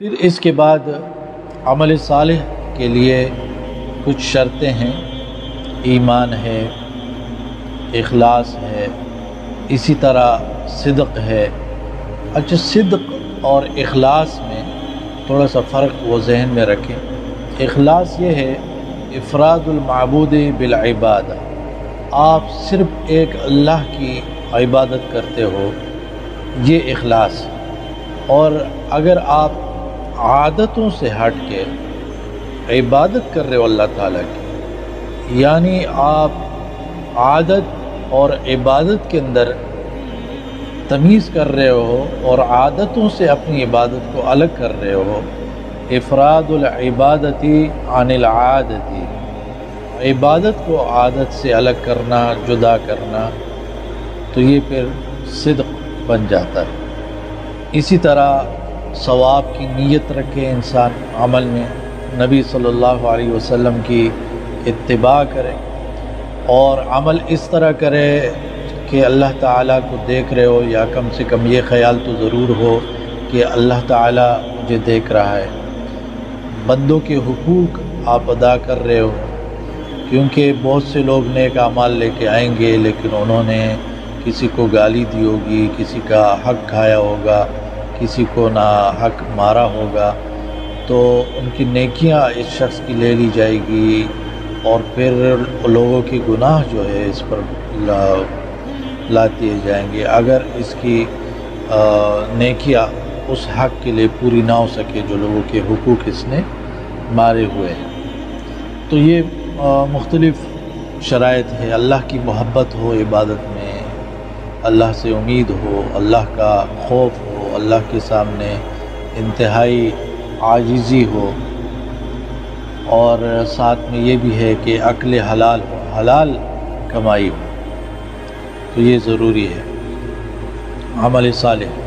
پھر اس کے بعد عمل صالح کے لیے کچھ شرطیں ہیں، ایمان ہے، اخلاص ہے، اسی طرح صدق ہے۔ اچھا، صدق اور اخلاص میں تھوڑا سا فرق وہ ذہن میں رکھیں۔ اخلاص یہ ہے افراد المعبود بالعبادہ، آپ صرف ایک اللہ کی عبادت کرتے ہو، یہ اخلاص۔ اور اگر آپ عادتوں سے ہٹ کے عبادت کر رہے ہو اللہ تعالیٰ کی، یعنی آپ عادت اور عبادت کے اندر تمیز کر رہے ہو اور عادتوں سے اپنی عبادت کو الگ کر رہے ہو، افراد العبادتی عن العادتی، عبادت کو عادت سے الگ کرنا، جدا کرنا، تو یہ پھر صدق بن جاتا ہے۔ اسی طرح ثواب کی نیت رکھے انسان عمل میں، نبی صلی اللہ علیہ وسلم کی اتباع کرے اور عمل اس طرح کرے کہ اللہ تعالیٰ کو دیکھ رہے ہو، یا کم سے کم یہ خیال تو ضرور ہو کہ اللہ تعالیٰ مجھے دیکھ رہا ہے۔ بندوں کے حقوق آپ ادا کر رہے ہو، کیونکہ بہت سے لوگ نیک اعمال لے کے آئیں گے لیکن انہوں نے کسی کو گالی دی ہوگی، کسی کا حق کھایا ہوگا، کسی کو نا حق مارا ہوگا، تو ان کی نیکیاں اس شخص کی لے لی جائے گی اور پھر لوگوں کی گناہ جو ہے اس پر لا دیے جائیں گے اگر اس کی نیکیاں اس حق کے لیے پوری نہ ہو سکے جو لوگوں کے حقوق اس نے مارے ہوئے ہیں۔ تو یہ مختلف شرائط ہے، اللہ کی محبت ہو عبادت میں، اللہ سے امید ہو، اللہ کا خوف ہو، اللہ کے سامنے انتہائی عاجزی ہو، اور ساتھ میں یہ بھی ہے کہ اکل حلال ہو، حلال کمائی ہو، تو یہ ضروری ہے عمل صالح۔